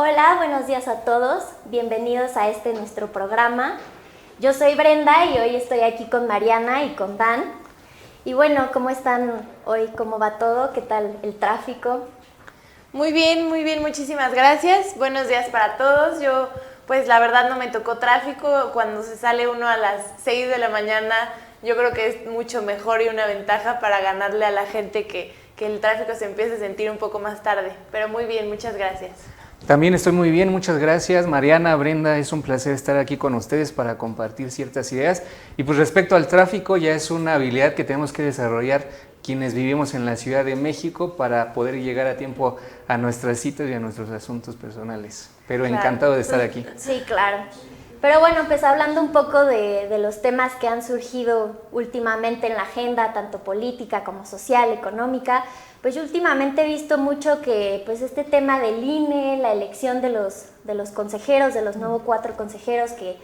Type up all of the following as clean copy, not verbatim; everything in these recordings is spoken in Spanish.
Hola, buenos días a todos. Bienvenidos a nuestro programa. Yo soy Brenda y hoy estoy aquí con Mariana y con Dan. Y bueno, ¿cómo están hoy? ¿Cómo va todo? ¿Qué tal el tráfico? Muy bien, muchísimas gracias. Buenos días para todos. Pues la verdad no me tocó tráfico. Cuando se sale uno a las 6 de la mañana, yo creo que es mucho mejor y una ventaja para ganarle a la gente que el tráfico se empiece a sentir un poco más tarde. Pero muy bien, muchas gracias. También estoy muy bien, muchas gracias. Mariana, Brenda, es un placer estar aquí con ustedes para compartir ciertas ideas. Y pues respecto al tráfico, ya es una habilidad que tenemos que desarrollar quienes vivimos en la Ciudad de México para poder llegar a tiempo a nuestras citas y a nuestros asuntos personales. Pero claro, encantado de estar aquí. Sí, claro. Pero bueno, pues hablando un poco de los temas que han surgido últimamente en la agenda, tanto política como social, económica, pues yo últimamente he visto mucho que pues este tema del INE, la elección de los consejeros, de los nuevos 4 consejeros que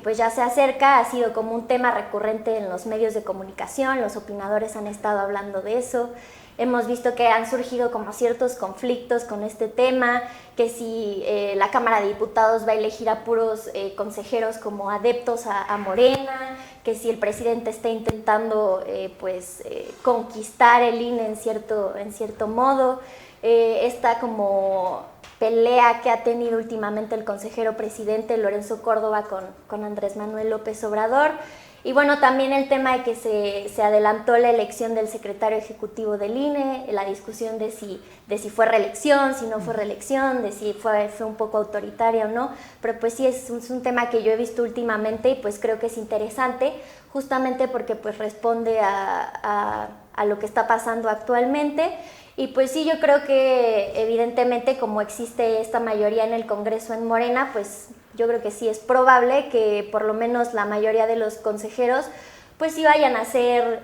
pues ya se acerca, ha sido como un tema recurrente en los medios de comunicación, los opinadores han estado hablando de eso. Hemos visto que han surgido como ciertos conflictos con este tema, que si la Cámara de Diputados va a elegir a puros consejeros como adeptos a Morena, que si el presidente está intentando conquistar el INE en cierto modo. Esta como pelea que ha tenido últimamente el consejero presidente Lorenzo Córdoba con Andrés Manuel López Obrador. Y bueno, también el tema de que se adelantó la elección del secretario ejecutivo del INE, la discusión de si fue reelección, si no fue reelección, de si fue un poco autoritaria o no, pero pues sí es un tema que yo he visto últimamente y pues creo que es interesante, justamente porque pues responde a lo que está pasando actualmente. Y pues sí, yo creo que evidentemente como existe esta mayoría en el Congreso en Morena, pues yo creo que sí es probable que por lo menos la mayoría de los consejeros pues sí vayan a ser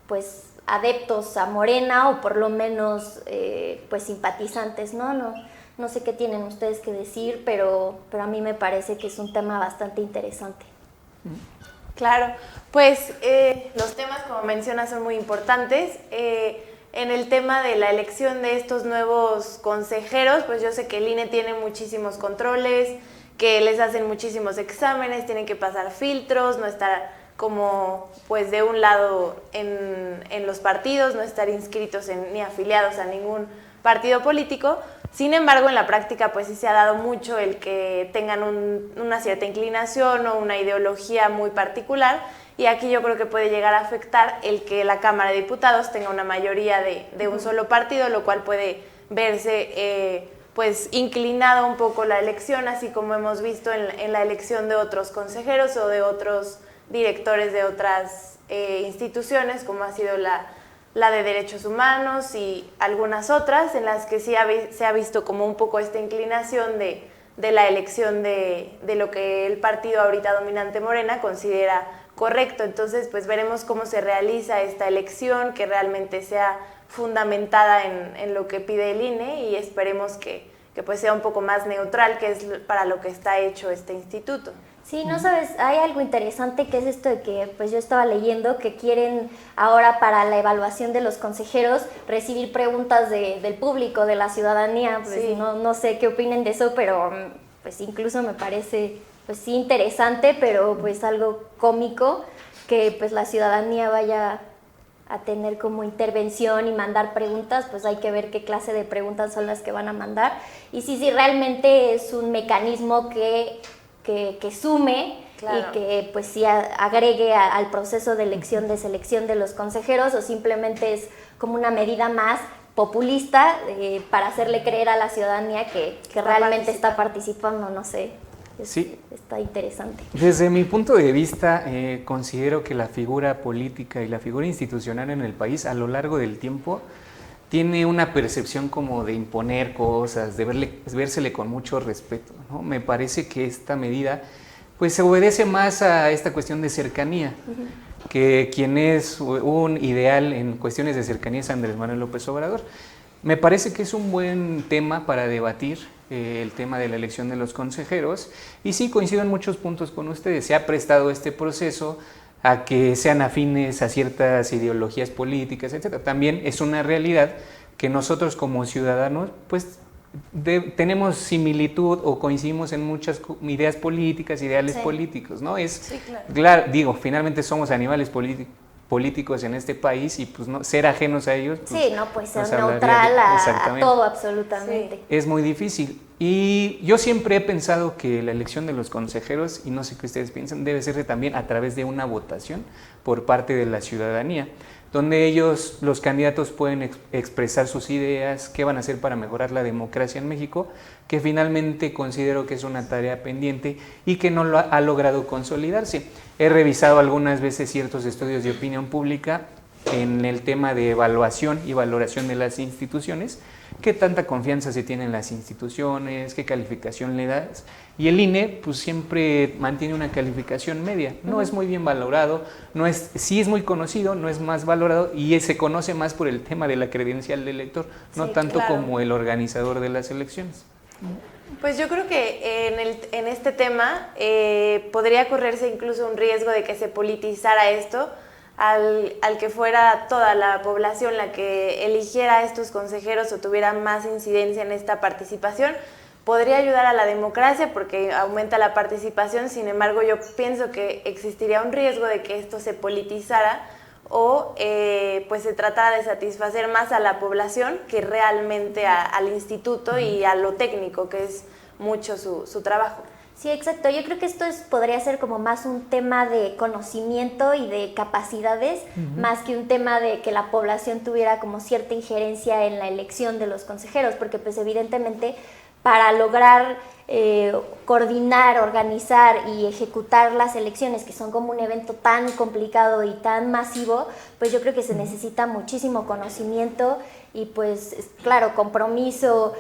pues adeptos a Morena o por lo menos pues simpatizantes, ¿no? No sé qué tienen ustedes que decir, pero a mí me parece que es un tema bastante interesante. Claro, pues los temas como mencionas son muy importantes. En el tema de la elección de estos nuevos consejeros, pues yo sé que el INE tiene muchísimos controles, que les hacen muchísimos exámenes, tienen que pasar filtros, no estar como pues de un lado en los partidos, no estar inscritos ni afiliados a ningún partido político. Sin embargo, en la práctica pues sí se ha dado mucho el que tengan una cierta inclinación o una ideología muy particular. Y aquí yo creo que puede llegar a afectar el que la Cámara de Diputados tenga una mayoría de un solo partido, lo cual puede verse pues inclinada un poco la elección, así como hemos visto en la elección de otros consejeros o de otros directores de otras instituciones, como ha sido la de Derechos Humanos y algunas otras, en las que sí se ha visto como un poco esta inclinación de la elección de lo que el partido ahorita dominante Morena considera correcto. Entonces pues veremos cómo se realiza esta elección, que realmente sea fundamentada en lo que pide el INE y esperemos que pues sea un poco más neutral, que es para lo que está hecho este instituto. Sí, no sabes, hay algo interesante que es esto de que pues yo estaba leyendo que quieren ahora para la evaluación de los consejeros recibir preguntas del público, de la ciudadanía, pues sí. No sé qué opinen de eso, pero pues incluso me parece pues sí interesante, pero pues algo cómico que pues la ciudadanía vaya a tener como intervención y mandar preguntas, pues hay que ver qué clase de preguntas son las que van a mandar y si realmente es un mecanismo que sume, claro, y que pues sí agregue al proceso de elección, de selección de los consejeros, o simplemente es como una medida más populista para hacerle creer a la ciudadanía que realmente está participando, no sé. Sí. Está interesante. Desde mi punto de vista, considero que la figura política y la figura institucional en el país a lo largo del tiempo tiene una percepción como de imponer cosas, de vérsele con mucho respeto, ¿no? Me parece que esta medida pues se obedece más a esta cuestión de cercanía, que quien es un ideal en cuestiones de cercanía es Andrés Manuel López Obrador. Me parece que es un buen tema para debatir el tema de la elección de los consejeros y sí, coincido en muchos puntos con ustedes. Se ha prestado este proceso a que sean afines a ciertas ideologías políticas, etc. También es una realidad que nosotros como ciudadanos pues tenemos similitud o coincidimos en muchas ideas políticas, ideales políticos, ¿no? Sí, claro. Claro, digo, finalmente somos animales políticos en este país y pues no, ser ajenos a ellos. Pues, sí, no puede ser nos neutral hablaría a todo absolutamente. Sí. Es muy difícil. Y yo siempre he pensado que la elección de los consejeros, y no sé qué ustedes piensan, debe ser también a través de una votación por parte de la ciudadanía, donde ellos, los candidatos, pueden expresar sus ideas, qué van a hacer para mejorar la democracia en México, que finalmente considero que es una tarea pendiente y que no lo ha logrado consolidarse. He revisado algunas veces ciertos estudios de opinión pública en el tema de evaluación y valoración de las instituciones, qué tanta confianza se tiene en las instituciones, qué calificación le das, y el INE pues siempre mantiene una calificación media, no es muy bien valorado, sí es muy conocido, no es más valorado y se conoce más por el tema de la credencial del elector, no tanto como el organizador de las elecciones. Pues yo creo que en este tema podría correrse incluso un riesgo de que se politizara esto, al que fuera toda la población la que eligiera a estos consejeros o tuviera más incidencia en esta participación. Podría ayudar a la democracia porque aumenta la participación, sin embargo yo pienso que existiría un riesgo de que esto se politizara o pues se tratara de satisfacer más a la población que realmente al instituto y a lo técnico, que es mucho su trabajo. Sí, exacto. Yo creo que esto podría ser como más un tema de conocimiento y de capacidades, más que un tema de que la población tuviera como cierta injerencia en la elección de los consejeros, porque pues evidentemente para lograr coordinar, organizar y ejecutar las elecciones, que son como un evento tan complicado y tan masivo, pues yo creo que se necesita muchísimo conocimiento y pues claro, compromiso,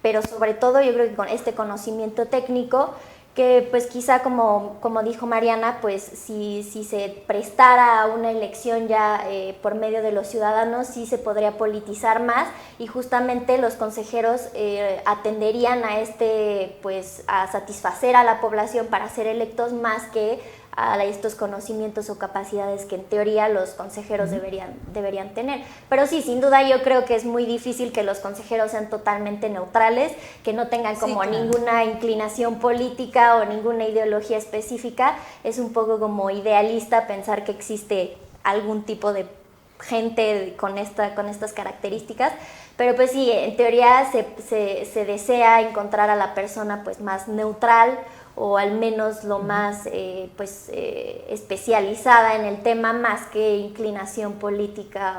pero sobre todo yo creo que con este conocimiento técnico, que pues quizá como dijo Mariana, pues si se prestara a una elección ya por medio de los ciudadanos, sí se podría politizar más y justamente los consejeros atenderían a pues a satisfacer a la población para ser electos más que a estos conocimientos o capacidades que en teoría los consejeros deberían tener. Pero sí, sin duda yo creo que es muy difícil que los consejeros sean totalmente neutrales, que no tengan como ninguna inclinación política o ninguna ideología específica. Es un poco como idealista pensar que existe algún tipo de gente con estas características, pero pues sí, en teoría se desea encontrar a la persona pues más neutral o al menos lo más especializada en el tema más que inclinación política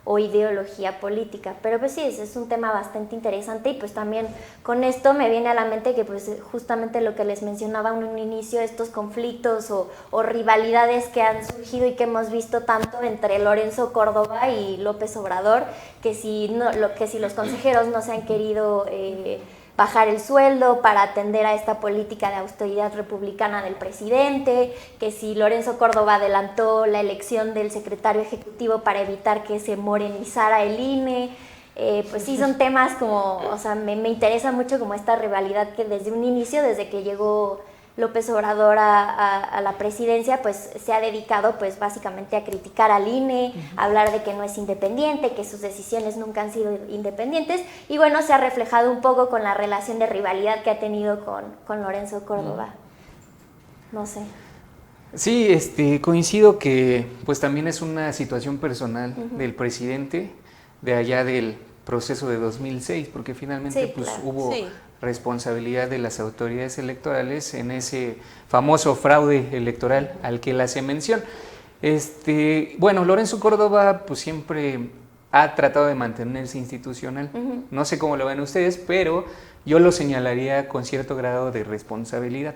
o ideología política. Pero pues sí, es un tema bastante interesante y pues también con esto me viene a la mente que pues justamente lo que les mencionaba en un inicio, estos conflictos o rivalidades que han surgido y que hemos visto tanto entre Lorenzo Córdoba y López Obrador, que si los consejeros no se han querido bajar el sueldo para atender a esta política de austeridad republicana del presidente, que si Lorenzo Córdoba adelantó la elección del secretario ejecutivo para evitar que se morenizara el INE, pues sí son temas como, o sea, me interesa mucho como esta rivalidad que desde un inicio, desde que llegó López Obrador a la presidencia, pues se ha dedicado pues básicamente a criticar al INE, a hablar de que no es independiente, que sus decisiones nunca han sido independientes y bueno, se ha reflejado un poco con la relación de rivalidad que ha tenido con Lorenzo Córdoba. No sé. Sí, coincido que pues también es una situación personal del presidente de allá del proceso de 2006, porque finalmente sí, pues claro. hubo responsabilidad de las autoridades electorales en ese famoso fraude electoral al que le hace mención. Bueno, Lorenzo Córdoba pues siempre ha tratado de mantenerse institucional. No sé cómo lo ven ustedes, pero yo lo señalaría con cierto grado de responsabilidad.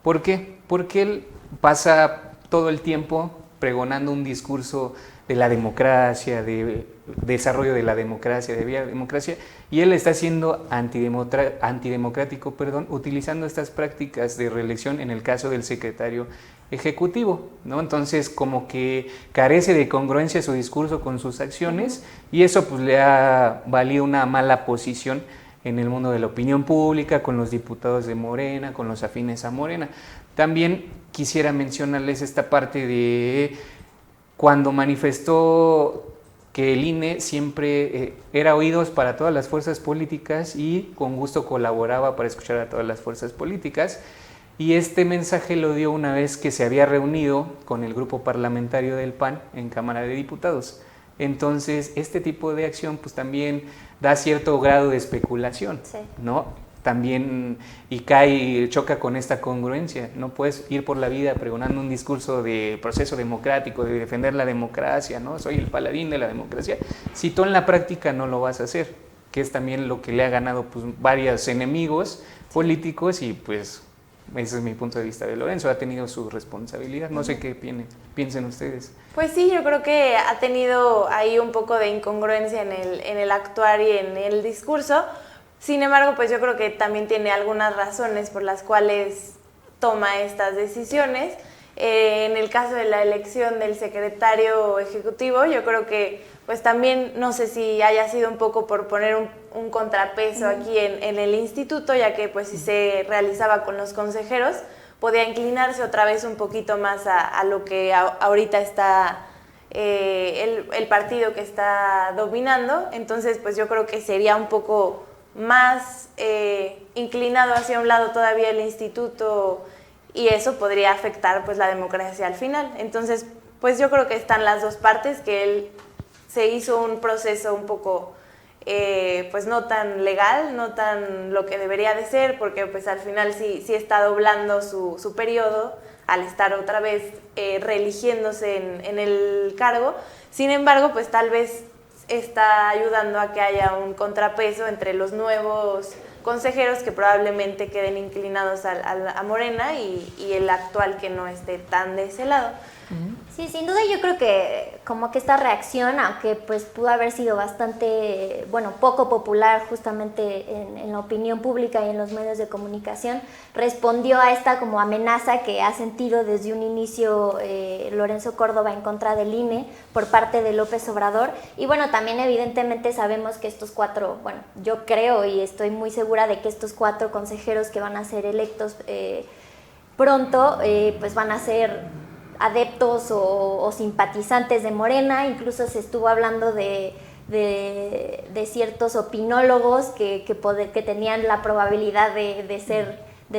¿Por qué? Porque él pasa todo el tiempo pregonando un discurso de la democracia, de desarrollo de la democracia, de vía democracia, y él está siendo antidemocrático, utilizando estas prácticas de reelección en el caso del secretario ejecutivo, ¿no? Entonces, como que carece de congruencia su discurso con sus acciones, y eso pues le ha valido una mala posición en el mundo de la opinión pública, con los diputados de Morena, con los afines a Morena. También quisiera mencionarles esta parte de cuando manifestó que el INE siempre era oídos para todas las fuerzas políticas y con gusto colaboraba para escuchar a todas las fuerzas políticas. Y este mensaje lo dio una vez que se había reunido con el grupo parlamentario del PAN en Cámara de Diputados. Entonces, este tipo de acción pues también da cierto grado de especulación, sí, ¿no? También, y choca con esta congruencia. No puedes ir por la vida pregonando un discurso de proceso democrático, de defender la democracia, ¿no? Soy el paladín de la democracia, si tú en la práctica no lo vas a hacer, que es también lo que le ha ganado pues varios enemigos políticos, y pues ese es mi punto de vista de Lorenzo, ha tenido su responsabilidad. No sé qué piensen ustedes. Pues sí, yo creo que ha tenido ahí un poco de incongruencia en el actuar y en el discurso. Sin embargo, pues yo creo que también tiene algunas razones por las cuales toma estas decisiones. En el caso de la elección del secretario ejecutivo, yo creo que pues también, no sé si haya sido un poco por poner un contrapeso aquí en el instituto, ya que pues si se realizaba con los consejeros, podía inclinarse otra vez un poquito más a lo que ahorita está el partido que está dominando. Entonces pues yo creo que sería un poco más inclinado hacia un lado todavía el instituto, y eso podría afectar pues la democracia al final. Entonces pues yo creo que están las dos partes, que él se hizo un proceso un poco pues no tan legal, no tan lo que debería de ser, porque pues al final sí está doblando su periodo al estar otra vez reeligiéndose en el cargo. Sin embargo, pues tal vez está ayudando a que haya un contrapeso entre los nuevos consejeros que probablemente queden inclinados a Morena y el actual que no esté tan de ese lado. Sí, sin duda yo creo que como que esta reacción, aunque pues pudo haber sido bastante, bueno, poco popular justamente en la opinión pública y en los medios de comunicación, respondió a esta como amenaza que ha sentido desde un inicio Lorenzo Córdoba en contra del INE por parte de López Obrador. Y bueno, también evidentemente sabemos que estos cuatro, bueno, yo creo y estoy muy segura de que estos cuatro consejeros que van a ser electos pronto, pues van a ser adeptos o simpatizantes de Morena. Incluso se estuvo hablando de ciertos opinólogos que tenían la probabilidad de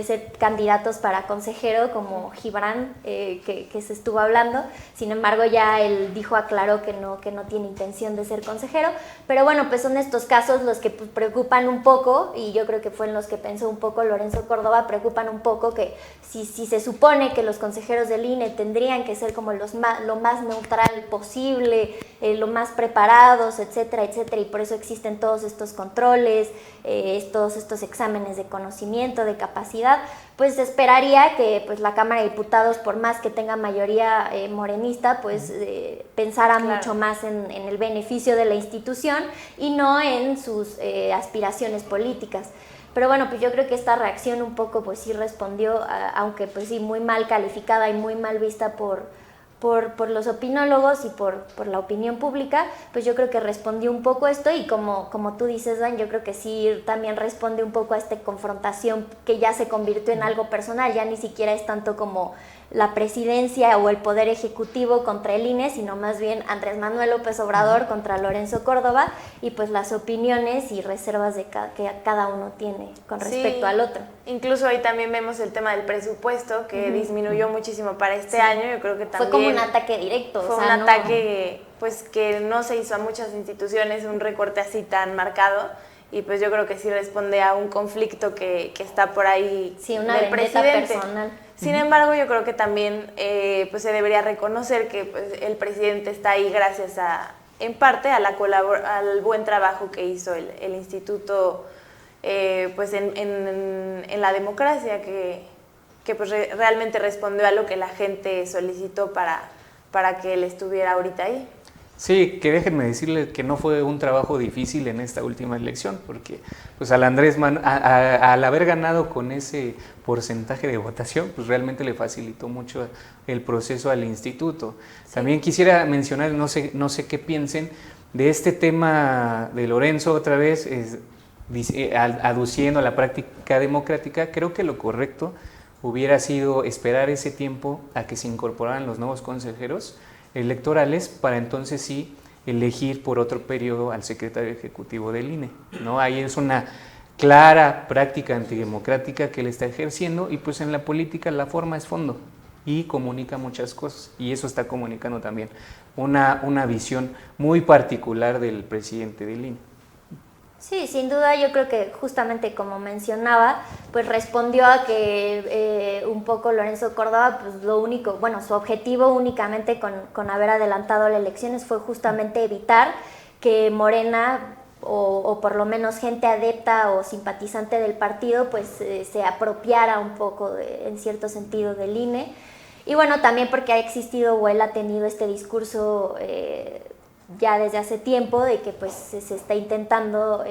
ser candidatos para consejero, como Gibran, que se estuvo hablando. Sin embargo, ya él aclaró que no tiene intención de ser consejero. Pero bueno, pues son estos casos los que pues preocupan un poco, y yo creo que fue en los que pensó un poco Lorenzo Córdoba, preocupan un poco que si se supone que los consejeros del INE tendrían que ser como lo más neutral posible, lo más preparados, etcétera, etcétera, y por eso existen todos estos controles, todos estos exámenes de conocimiento, de capacidad, pues esperaría que pues la Cámara de Diputados, por más que tenga mayoría morenista, pues pensara mucho más en el beneficio de la institución y no en sus aspiraciones políticas. Pero bueno, pues yo creo que esta reacción un poco pues sí respondió, aunque pues sí muy mal calificada y muy mal vista por los opinólogos y por la opinión pública, pues yo creo que respondió un poco esto, y como tú dices, Dan, yo creo que sí también responde un poco a esta confrontación que ya se convirtió en algo personal. Ya ni siquiera es tanto como la presidencia o el poder ejecutivo contra el INE, sino más bien Andrés Manuel López Obrador contra Lorenzo Córdoba, y pues las opiniones y reservas que cada uno tiene con respecto al otro. Incluso ahí también vemos el tema del presupuesto, que disminuyó muchísimo para este año. Yo creo que también fue como un ataque directo. Fue un ataque pues que no se hizo a muchas instituciones, un recorte así tan marcado. Y pues yo creo que sí responde a un conflicto que está por ahí, sí, una del presidente personal. Sin embargo, yo creo que también pues se debería reconocer que pues, el presidente está ahí gracias en parte al buen trabajo que hizo el instituto pues en la democracia, que pues realmente respondió a lo que la gente solicitó para que él estuviera ahorita ahí. Sí, que déjenme decirles que no fue un trabajo difícil en esta última elección, porque pues al haber ganado con ese porcentaje de votación, pues realmente le facilitó mucho el proceso al instituto. Sí. También quisiera mencionar, no sé qué piensen de este tema de Lorenzo otra vez, aduciendo a la práctica democrática. Creo que lo correcto hubiera sido esperar ese tiempo a que se incorporaran los nuevos consejeros electorales, para entonces sí elegir por otro periodo al secretario ejecutivo del INE, ¿no? Ahí es una clara práctica antidemocrática que él está ejerciendo, y pues en la política la forma es fondo y comunica muchas cosas, y eso está comunicando también una visión muy particular del presidente del INE. Sí, sin duda yo creo que justamente como mencionaba, pues respondió a que un poco Lorenzo Córdoba, pues lo único, bueno, su objetivo únicamente con haber adelantado las elecciones fue justamente evitar que Morena o por lo menos gente adepta o simpatizante del partido pues se apropiara un poco en cierto sentido del INE. Y bueno, también porque ha existido o él ha tenido este discurso ya desde hace tiempo de que pues se está intentando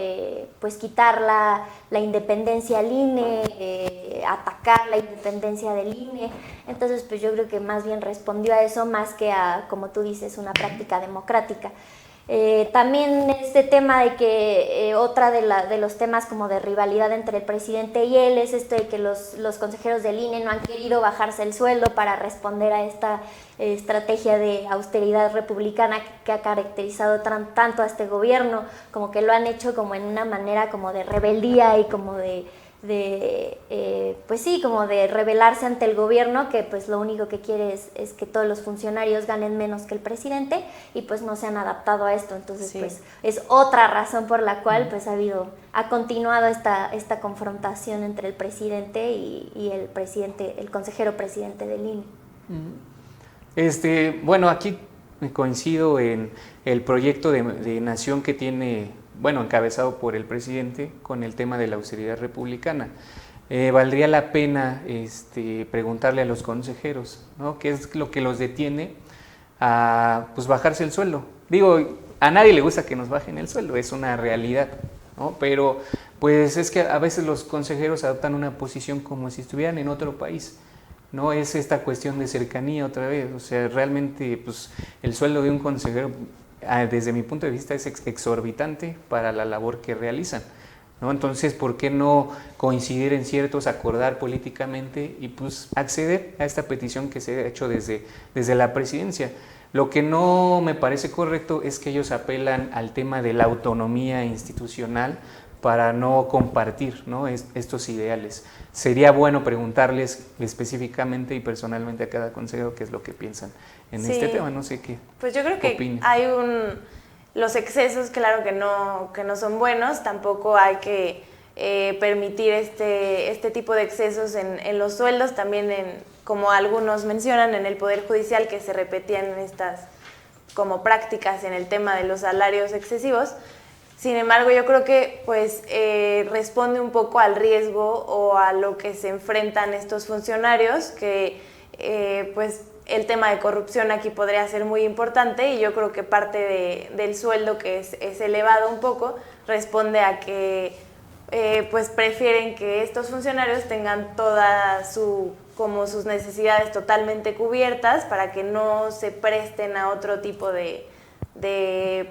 pues quitar la independencia al INE, atacar la independencia del INE. Entonces pues yo creo que más bien respondió a eso más que a, como tú dices, una práctica democrática. También este tema de que otra de los temas como de rivalidad entre el presidente y él es esto de que los consejeros del INE no han querido bajarse el sueldo para responder a esta estrategia de austeridad republicana que ha caracterizado tanto a este gobierno, como que lo han hecho como en una manera como de rebeldía y como pues sí, como de rebelarse ante el gobierno, que pues lo único que quiere es que todos los funcionarios ganen menos que el presidente, y pues no se han adaptado a esto. Entonces sí, pues es otra razón por la cual pues ha continuado esta confrontación entre el presidente y el consejero presidente del INE. Bueno, aquí coincido en el proyecto de nación que tiene, bueno, encabezado por el presidente con el tema de la austeridad republicana. Valdría la pena preguntarle a los consejeros, ¿no?, qué es lo que los detiene a pues bajarse el sueldo. Digo, a nadie le gusta que nos bajen el sueldo, es una realidad, ¿no? Pero pues es que a veces los consejeros adoptan una posición como si estuvieran en otro país. No es esta cuestión de cercanía otra vez, o sea, realmente pues el sueldo de un consejero, desde mi punto de vista, es exorbitante para la labor que realizan, ¿no? Entonces, ¿por qué no coincidir en ciertos, acordar políticamente y pues acceder a esta petición que se ha hecho desde la presidencia? Lo que no me parece correcto es que ellos apelan al tema de la autonomía institucional para no compartir, ¿no?, estos ideales. Sería bueno preguntarles específicamente y personalmente a cada consejero qué es lo que piensan en este tema. No sé qué. Pues yo creo que opines. Los excesos, claro que no son buenos, tampoco hay que permitir este tipo de excesos en los sueldos, también como algunos mencionan, en el Poder Judicial, que se repetían estas como prácticas en el tema de los salarios excesivos. Sin embargo, yo creo que pues responde un poco al riesgo o a lo que se enfrentan estos funcionarios, que pues el tema de corrupción aquí podría ser muy importante, y yo creo que parte del sueldo, que es elevado un poco, responde a que pues prefieren que estos funcionarios tengan sus necesidades totalmente cubiertas para que no se presten a otro tipo de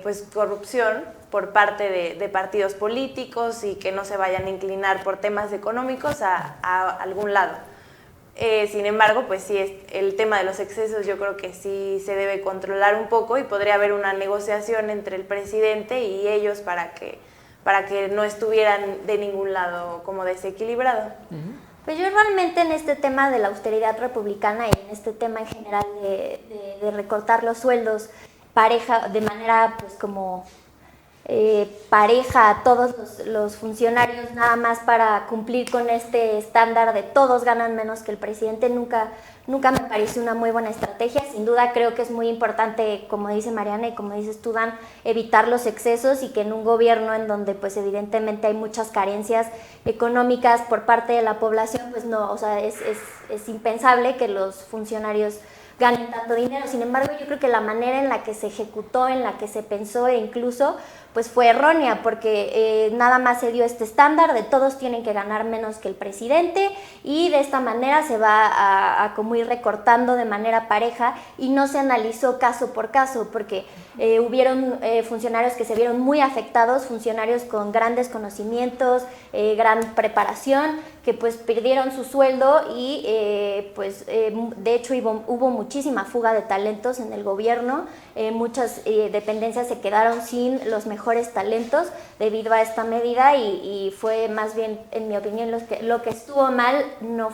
pues corrupción por parte de partidos políticos, y que no se vayan a inclinar por temas económicos a algún lado. Sin embargo, pues sí, el tema de los excesos yo creo que sí se debe controlar un poco, y podría haber una negociación entre el presidente y ellos para que no estuvieran de ningún lado como desequilibrado. Pues yo realmente en este tema de la austeridad republicana y en este tema en general de recortar los sueldos de manera pues como pareja a todos los funcionarios, nada más para cumplir con este estándar de todos ganan menos que el presidente, nunca me parece una muy buena estrategia. Sin duda creo que es muy importante, como dice Mariana y como dices tú, Dan, evitar los excesos, y que en un gobierno en donde pues evidentemente hay muchas carencias económicas por parte de la población, pues no, o sea, es impensable que los funcionarios ganen tanto dinero. Sin embargo, yo creo que la manera en la que se ejecutó, en la que se pensó e incluso pues fue errónea, porque nada más se dio este estándar de todos tienen que ganar menos que el presidente, y de esta manera se va a como ir recortando de manera pareja, y no se analizó caso por caso, porque hubieron funcionarios que se vieron muy afectados, funcionarios con grandes conocimientos, gran preparación, que pues perdieron su sueldo, y de hecho hubo muchísima fuga de talentos en el gobierno, muchas dependencias se quedaron sin los mejores talentos debido a esta medida y fue más bien, en mi opinión, lo que estuvo mal no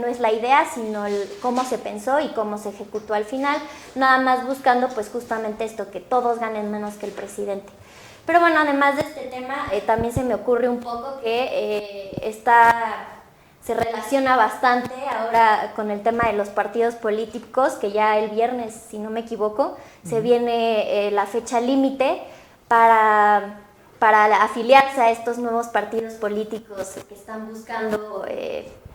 es la idea, sino cómo se pensó y cómo se ejecutó al final, nada más buscando pues justamente esto, que todos ganen menos que el presidente. Pero bueno, además de este tema, también se me ocurre un poco que se relaciona bastante ahora con el tema de los partidos políticos, que ya el viernes, si no me equivoco, se viene la fecha límite para afiliarse a estos nuevos partidos políticos que están buscando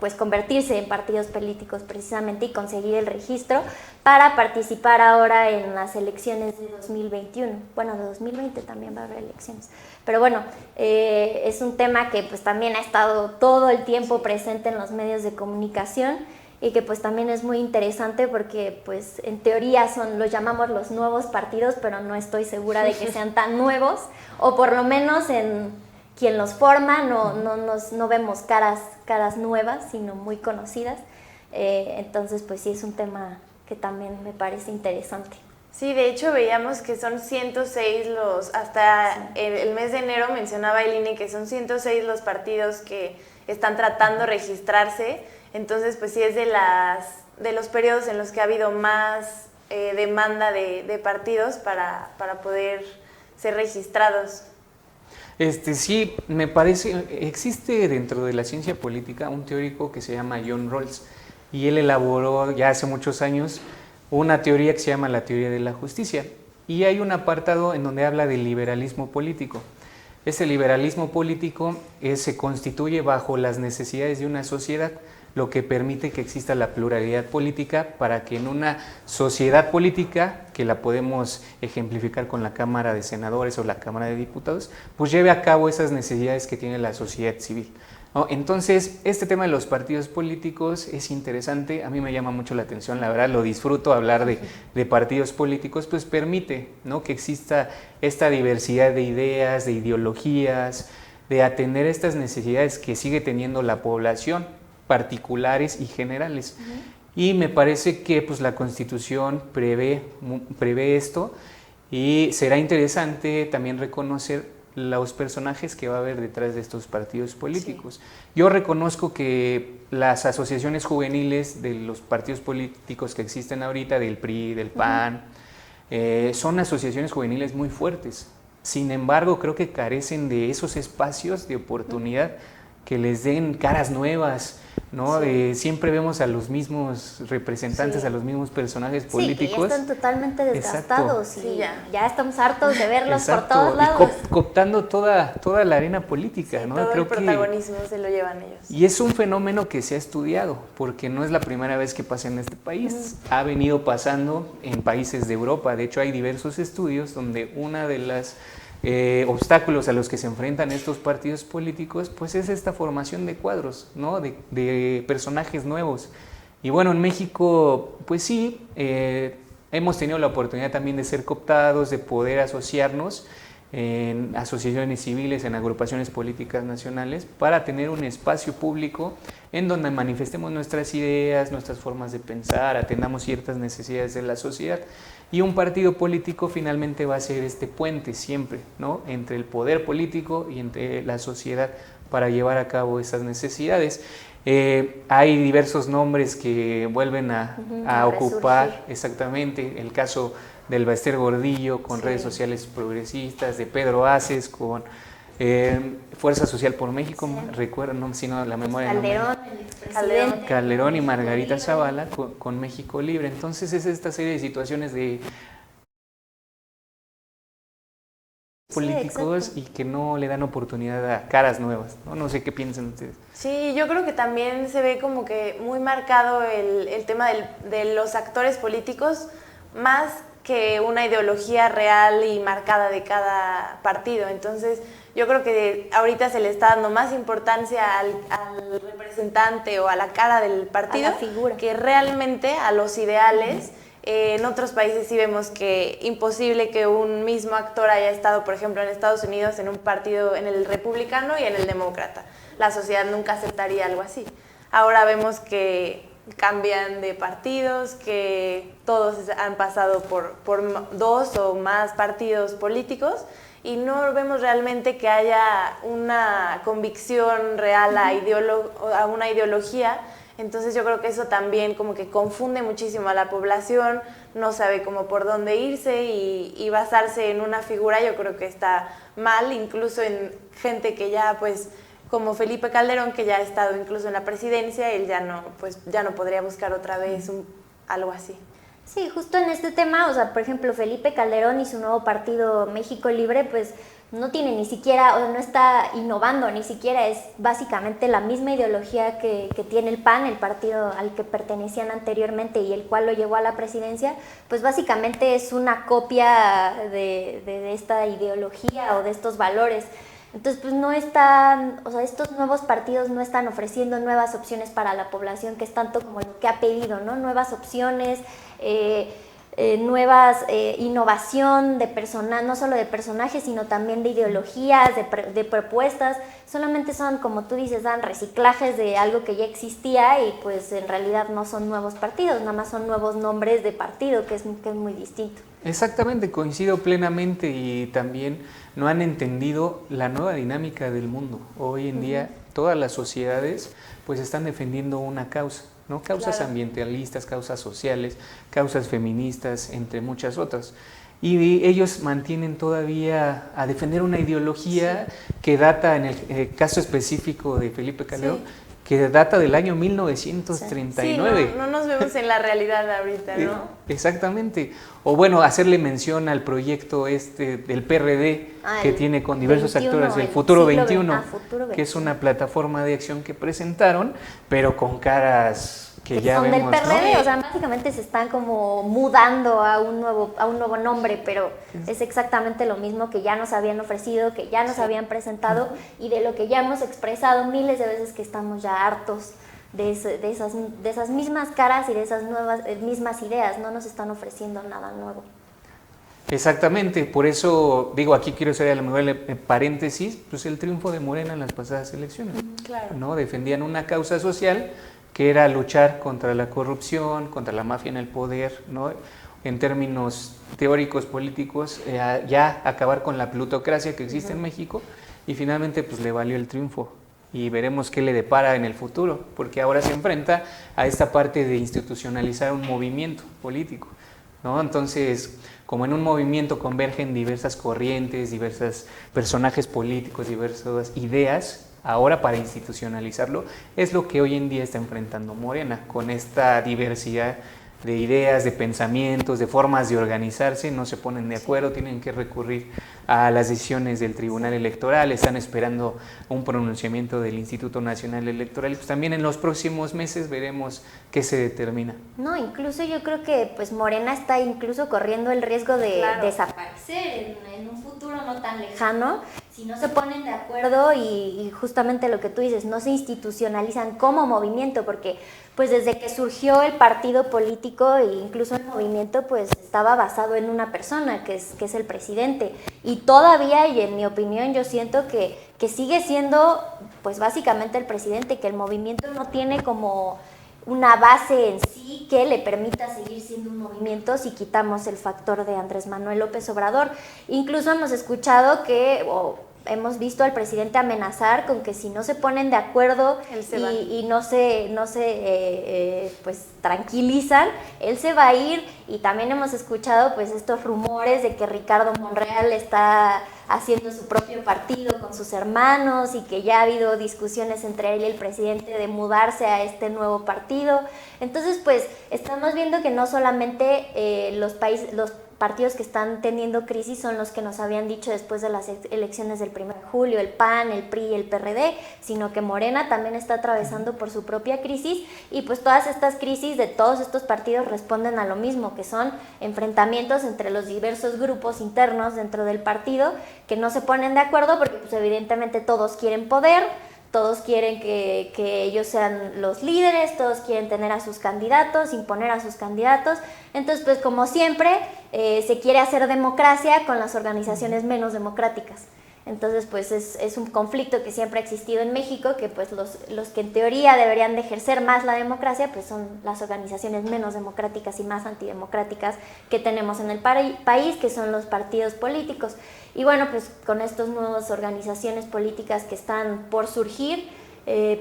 pues convertirse en partidos políticos precisamente y conseguir el registro para participar ahora en las elecciones de 2021. Bueno, de 2020 también va a haber elecciones. Pero bueno, es un tema que pues también ha estado todo el tiempo presente en los medios de comunicación y que pues también es muy interesante porque pues en teoría los llamamos los nuevos partidos, pero no estoy segura de que sean tan nuevos, o por lo menos en quien los forma no vemos caras nuevas, sino muy conocidas. Entonces pues sí es un tema que también me parece interesante. Sí, de hecho veíamos que son 106 hasta el mes de enero mencionaba el INE que son 106 los partidos que están tratando de registrarse. Entonces, pues sí es de los periodos en los que ha habido más demanda de partidos para poder ser registrados. Sí, me parece, existe dentro de la ciencia política un teórico que se llama John Rawls y él elaboró ya hace muchos años una teoría que se llama la teoría de la justicia y hay un apartado en donde habla del liberalismo político. Ese liberalismo político se constituye bajo las necesidades de una sociedad, lo que permite que exista la pluralidad política para que en una sociedad política, que la podemos ejemplificar con la Cámara de Senadores o la Cámara de Diputados, pues lleve a cabo esas necesidades que tiene la sociedad civil, ¿no? Entonces, este tema de los partidos políticos es interesante, a mí me llama mucho la atención, la verdad lo disfruto hablar de partidos políticos, pues permite, ¿no?, que exista esta diversidad de ideas, de ideologías, de atender estas necesidades que sigue teniendo la población, particulares y generales. Y me parece que pues la Constitución prevé esto y será interesante también reconocer los personajes que va a haber detrás de estos partidos políticos. Sí. Yo reconozco que las asociaciones juveniles de los partidos políticos que existen ahorita, del PRI, del PAN, son asociaciones juveniles muy fuertes. Sin embargo, creo que carecen de esos espacios de oportunidad que les den caras nuevas, ¿no? Sí. Siempre vemos a los mismos representantes, sí, a los mismos personajes políticos. Sí, que ya están totalmente desgastados. Exacto. Y ya estamos hartos de verlos. Exacto. Por todos lados. Y cooptando toda la arena política, sí, ¿no? Todo el protagonismo se lo llevan ellos. Y es un fenómeno que se ha estudiado, porque no es la primera vez que pasa en este país. Ha venido pasando en países de Europa. De hecho, hay diversos estudios donde una de las obstáculos a los que se enfrentan estos partidos políticos, pues es esta formación de cuadros, ¿no? de personajes nuevos. Y bueno, en México, pues sí, hemos tenido la oportunidad también de ser cooptados, de poder asociarnos en asociaciones civiles, en agrupaciones políticas nacionales, para tener un espacio público en donde manifestemos nuestras ideas, nuestras formas de pensar, atendamos ciertas necesidades de la sociedad. Y un partido político finalmente va a ser este puente siempre, ¿no?, entre el poder político y entre la sociedad para llevar a cabo esas necesidades. Hay diversos nombres que vuelven a ocupar, exactamente, el caso del Baester Gordillo con redes sociales progresistas, de Pedro Aces con Fuerza Social por México, recuerdo, no, sino la memoria. Calderón y Margarita Zavala con México Libre. Entonces es esta serie de situaciones de políticos y que no le dan oportunidad a caras nuevas, ¿no? No sé qué piensan ustedes. Sí, yo creo que también se ve como que muy marcado el tema de los actores políticos, más que una ideología real y marcada de cada partido. Entonces yo creo que ahorita se le está dando más importancia al representante o a la cara del partido, a la figura, que realmente a los ideales. En otros países sí vemos que imposible que un mismo actor haya estado, por ejemplo, en Estados Unidos en un partido, en el republicano y en el demócrata. La sociedad nunca aceptaría algo así. Ahora vemos que cambian de partidos, que todos han pasado por 2 o más partidos políticos y no vemos realmente que haya una convicción real a una ideología. Entonces yo creo que eso también como que confunde muchísimo a la población, no sabe cómo por dónde irse y basarse en una figura yo creo que está mal, incluso en gente que ya pues como Felipe Calderón, que ya ha estado incluso en la presidencia, él ya no podría buscar otra vez algo así. Sí, justo en este tema, o sea, por ejemplo, Felipe Calderón y su nuevo partido México Libre, pues no tiene ni siquiera, o sea, no está innovando, ni siquiera es básicamente la misma ideología que tiene el PAN, el partido al que pertenecían anteriormente y el cual lo llevó a la presidencia, pues básicamente es una copia de esta ideología o de estos valores. Entonces, pues no están, o sea, estos nuevos partidos no están ofreciendo nuevas opciones para la población, que es tanto como lo que ha pedido, ¿no? Nuevas opciones, nuevas innovación de no solo de personajes, sino también de ideologías, de propuestas. Solamente son, como tú dices, dan reciclajes de algo que ya existía y pues en realidad no son nuevos partidos, nada más son nuevos nombres de partido, que es muy distinto. Exactamente, coincido plenamente y también no han entendido la nueva dinámica del mundo. Hoy en día todas las sociedades pues están defendiendo una causa, ¿no? Causas ambientalistas, causas sociales, causas feministas, entre muchas otras. Y ellos mantienen todavía a defender una ideología que data, en el caso específico de Felipe Calderón, que data del año 1939. Sí, no nos vemos en la realidad ahorita, ¿no? Exactamente. O bueno, hacerle mención al proyecto del PRD que tiene con diversos actores, el Futuro 21, que es una plataforma de acción que presentaron, pero con caras que ya son vemos, del PRD, ¿no? o sea, básicamente se están como mudando a un nuevo nombre, pero es exactamente lo mismo que ya nos habían ofrecido, que ya nos habían presentado y de lo que ya hemos expresado miles de veces, que estamos ya hartos de esas mismas caras y de esas mismas ideas. No nos están ofreciendo nada nuevo. Exactamente, por eso digo, aquí quiero hacer a lo mejor el paréntesis, pues el triunfo de Morena en las pasadas elecciones, ¿no? Defendían una causa social que era luchar contra la corrupción, contra la mafia en el poder, ¿no? En términos teóricos políticos, ya acabar con la plutocracia que existe en México, y finalmente pues le valió el triunfo. Y veremos qué le depara en el futuro, porque ahora se enfrenta a esta parte de institucionalizar un movimiento político, ¿no? Entonces, como en un movimiento convergen diversas corrientes, diversos personajes políticos, diversas ideas, ahora para institucionalizarlo es lo que hoy en día está enfrentando Morena, con esta diversidad de ideas, de pensamientos, de formas de organizarse. No se ponen de acuerdo, tienen que recurrir a las decisiones del Tribunal Electoral, están esperando un pronunciamiento del Instituto Nacional Electoral y pues también en los próximos meses veremos qué se determina. No, incluso yo creo que pues Morena está incluso corriendo el riesgo de desaparecer en un futuro no tan lejano, si no se ponen de acuerdo y justamente lo que tú dices, no se institucionalizan como movimiento, porque pues desde que surgió el partido político e incluso el movimiento, pues estaba basado en una persona que es el presidente, y todavía, y en mi opinión, yo siento que sigue siendo pues básicamente el presidente, que el movimiento no tiene como una base en sí que le permita seguir siendo un movimiento si quitamos el factor de Andrés Manuel López Obrador. Incluso hemos escuchado hemos visto al presidente amenazar con que si no se ponen de acuerdo y no se pues tranquilizan, él se va a ir. Y también hemos escuchado pues estos rumores de que Ricardo Monreal está haciendo su propio partido con sus hermanos y que ya ha habido discusiones entre él y el presidente de mudarse a este nuevo partido. Entonces pues estamos viendo que no solamente los partidos que están teniendo crisis son los que nos habían dicho después de las elecciones del 1 de julio, el PAN, el PRI y el PRD, sino que Morena también está atravesando por su propia crisis, y pues todas estas crisis de todos estos partidos responden a lo mismo, que son enfrentamientos entre los diversos grupos internos dentro del partido que no se ponen de acuerdo porque pues evidentemente todos quieren poder, todos quieren que ellos sean los líderes, todos quieren tener a sus candidatos, imponer a sus candidatos. Entonces, pues como siempre, se quiere hacer democracia con las organizaciones menos democráticas. Entonces, pues es un conflicto que siempre ha existido en México, que pues los que en teoría deberían de ejercer más la democracia, pues son las organizaciones menos democráticas y más antidemocráticas que tenemos en el país, que son los partidos políticos. Y bueno, pues con estas nuevas organizaciones políticas que están por surgir,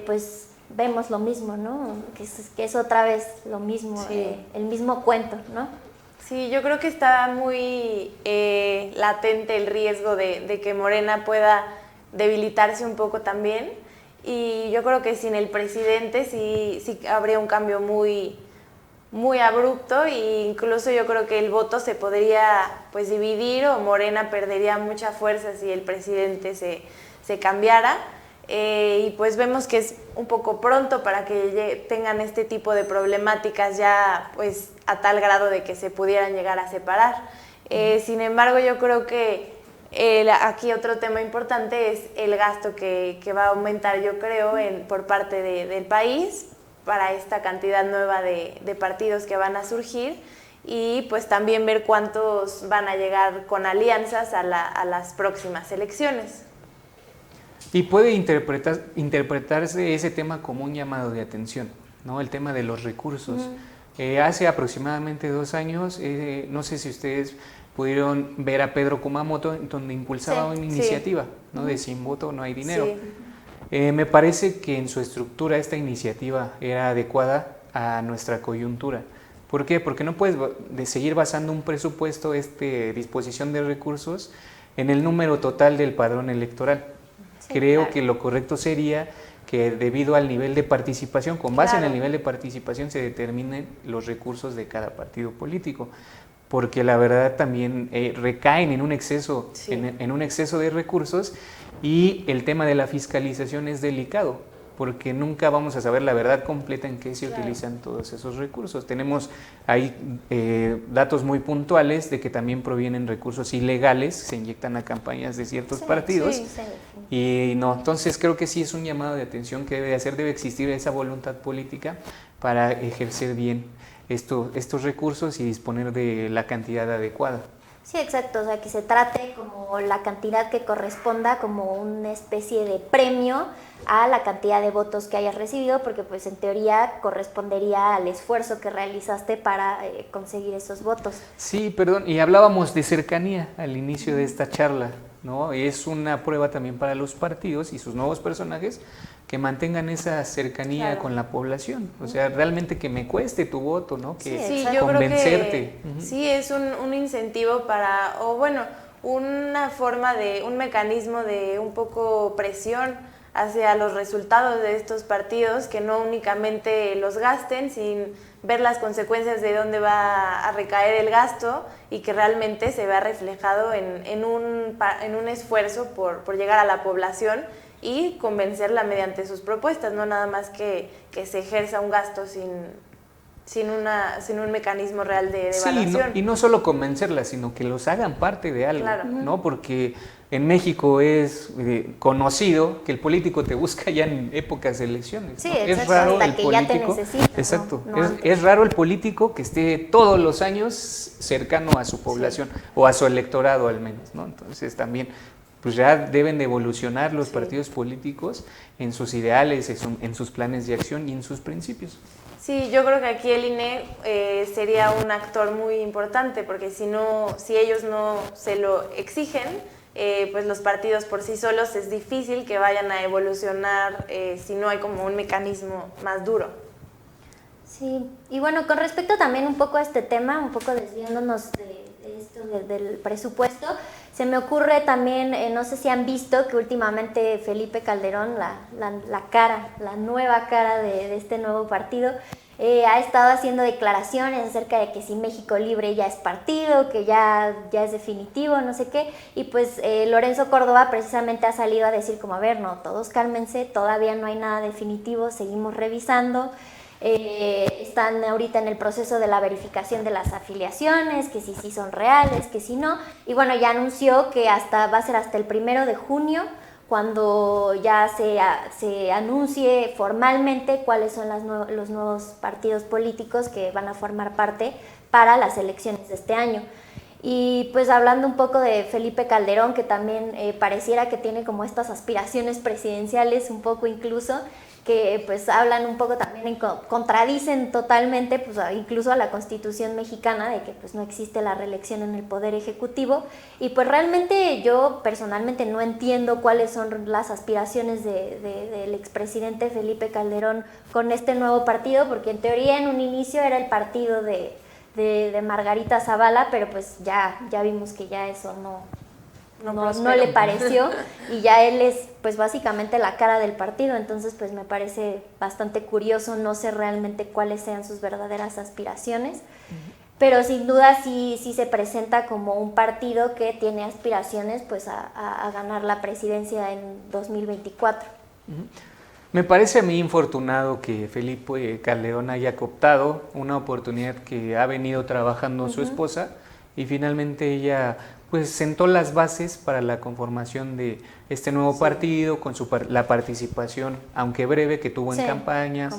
pues vemos lo mismo, ¿no? Que es otra vez lo mismo, sí. El mismo cuento, ¿no? Sí, yo creo que está muy latente el riesgo de que Morena pueda debilitarse un poco también, y yo creo que sin el presidente sí habría un cambio muy, muy abrupto, e incluso yo creo que el voto se podría pues dividir, o Morena perdería mucha fuerza si el presidente se cambiara. Y pues vemos que es un poco pronto para que tengan este tipo de problemáticas ya pues a tal grado de que se pudieran llegar a separar. Sin embargo, yo creo que aquí otro tema importante es el gasto que va a aumentar, yo creo, por parte del país para esta cantidad nueva de partidos que van a surgir, y pues también ver cuántos van a llegar con alianzas a las próximas elecciones. Y puede interpretarse ese tema como un llamado de atención, ¿no? El tema de los recursos. Hace aproximadamente 2 años, no sé si ustedes pudieron ver a Pedro Kumamoto, donde impulsaba una iniciativa, ¿no? De sin voto no hay dinero. Sí. Me parece que en su estructura esta iniciativa era adecuada a nuestra coyuntura. ¿Por qué? Porque no puedes seguir basando un presupuesto, disposición de recursos, en el número total del padrón electoral. Sí, creo claro. que lo correcto sería que debido al nivel de participación, con base en el nivel de participación, se determinen los recursos de cada partido político, porque la verdad también recaen en un exceso, en un exceso de recursos, y el tema de la fiscalización es delicado, porque nunca vamos a saber la verdad completa en qué se utilizan todos esos recursos. Tenemos ahí datos muy puntuales de que también provienen recursos ilegales, se inyectan a campañas de ciertos partidos, y no, entonces creo que sí es un llamado de atención que debe existir esa voluntad política para ejercer bien estos recursos y disponer de la cantidad adecuada. Sí, exacto, o sea, que se trate como la cantidad que corresponda como una especie de premio a la cantidad de votos que hayas recibido, porque pues en teoría correspondería al esfuerzo que realizaste para conseguir esos votos. Sí, perdón, y hablábamos de cercanía al inicio de esta charla, ¿no? Es una prueba también para los partidos y sus nuevos personajes que mantengan esa cercanía con la población, o sea, realmente que me cueste tu voto, ¿no? Que yo convencerte. Creo que sí es un incentivo para, o bueno, una forma un mecanismo de un poco presión hacia los resultados de estos partidos, que no únicamente los gasten sin ver las consecuencias de dónde va a recaer el gasto, y que realmente se vea reflejado en un esfuerzo por llegar a la población y convencerla mediante sus propuestas, no nada más que se ejerza un gasto sin un mecanismo real de evaluación. Sí, y no solo convencerla, sino que los hagan parte de algo, ¿no? Porque en México es conocido que el político te busca ya en épocas de elecciones. Sí, ¿no? Es raro hasta el que político. Ya te necesita, exacto. No, es raro el político que esté todos los años cercano a su población, o a su electorado al menos, ¿no? Entonces también pues ya deben de evolucionar los partidos políticos en sus ideales, en sus planes de acción y en sus principios. Sí, yo creo que aquí el INE sería un actor muy importante, porque si ellos no se lo exigen, pues los partidos por sí solos es difícil que vayan a evolucionar si no hay como un mecanismo más duro. Sí, y bueno, con respecto también un poco a este tema, un poco desviándonos de esto del presupuesto, se me ocurre también, no sé si han visto que últimamente Felipe Calderón, la nueva cara de este nuevo partido, ha estado haciendo declaraciones acerca de que si México Libre ya es partido, que ya es definitivo, no sé qué, y pues Lorenzo Córdoba precisamente ha salido a decir como, a ver, no, todos cálmense, todavía no hay nada definitivo, seguimos revisando. Están ahorita en el proceso de la verificación de las afiliaciones, que sí son reales, que sí no, y bueno, ya anunció que va a ser hasta el 1 de junio cuando ya se anuncie formalmente cuáles son los nuevos partidos políticos que van a formar parte para las elecciones de este año. Y pues hablando un poco de Felipe Calderón, que también pareciera que tiene como estas aspiraciones presidenciales, un poco incluso, que pues hablan un poco también, contradicen totalmente pues incluso a la Constitución mexicana, de que pues no existe la reelección en el Poder Ejecutivo, y pues realmente yo personalmente no entiendo cuáles son las aspiraciones del expresidente Felipe Calderón con este nuevo partido, porque en teoría en un inicio era el partido de Margarita Zavala, pero pues ya vimos que ya eso no le pareció, y ya él es pues básicamente la cara del partido. Entonces pues me parece bastante curioso, no sé realmente cuáles sean sus verdaderas aspiraciones, pero sin duda sí se presenta como un partido que tiene aspiraciones pues a ganar la presidencia en 2024. Me parece a mí infortunado que Felipe Calderón haya cooptado una oportunidad que ha venido trabajando su esposa, y finalmente ella pues sentó las bases para la conformación de este nuevo partido, con la participación, aunque breve, que tuvo en campañas,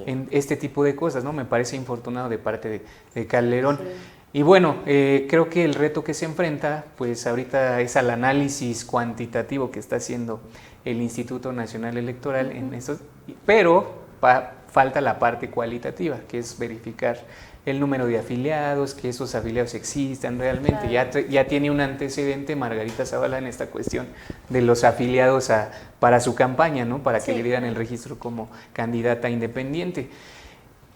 en este tipo de cosas, ¿no? Me parece infortunado de parte de Calderón. Sí. Y bueno, creo que el reto que se enfrenta, pues ahorita es al análisis cuantitativo que está haciendo el Instituto Nacional Electoral en estos, pero falta la parte cualitativa, que es verificar el número de afiliados, que esos afiliados existan realmente. Claro. Ya tiene un antecedente Margarita Zavala en esta cuestión de los afiliados para su campaña, ¿no? Para que le dieran el registro como candidata independiente.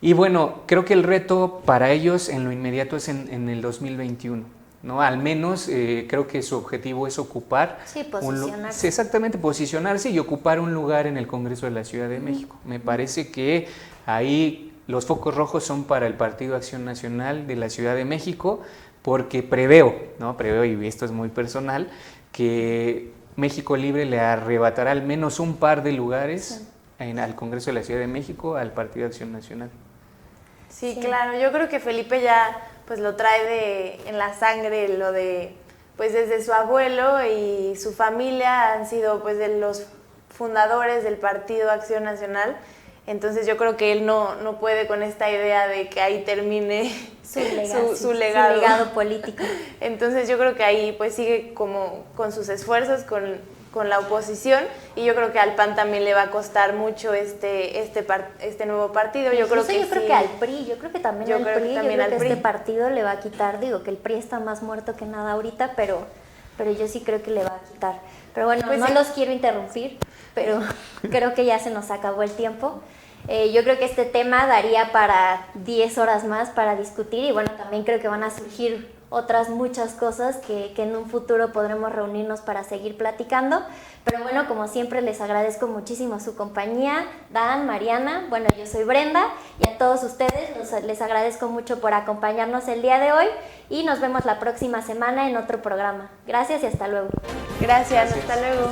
Y bueno, creo que el reto para ellos en lo inmediato es en el 2021. ¿No? Al menos creo que su objetivo es ocupar, posicionarse. Exactamente, posicionarse y ocupar un lugar en el Congreso de la Ciudad de México. Me parece que ahí los focos rojos son para el Partido Acción Nacional de la Ciudad de México, porque preveo, y esto es muy personal, que México Libre le arrebatará al menos un par de lugares al Congreso de la Ciudad de México al Partido Acción Nacional. Sí, claro, yo creo que Felipe ya pues lo trae en la sangre, lo de pues desde su abuelo y su familia han sido pues de los fundadores del Partido Acción Nacional. Entonces yo creo que él no puede con esta idea de que ahí termine su legado político. Entonces yo creo que ahí pues sigue como con sus esfuerzos, con la oposición, y yo creo que al PAN también le va a costar mucho este nuevo partido. Yo creo que al PRI, yo creo que también al PRI, este partido le va a quitar, digo que el PRI está más muerto que nada ahorita, pero yo sí creo que le va a quitar. Pero bueno, pues no los quiero interrumpir, pero creo que ya se nos acabó el tiempo. Yo creo que este tema daría para 10 horas más para discutir, y bueno, también creo que van a surgir otras muchas cosas que en un futuro podremos reunirnos para seguir platicando. Pero bueno, como siempre les agradezco muchísimo su compañía, Dan, Mariana, bueno, yo soy Brenda, y a todos ustedes les agradezco mucho por acompañarnos el día de hoy, y nos vemos la próxima semana en otro programa. Gracias y hasta luego. Gracias. Hasta luego.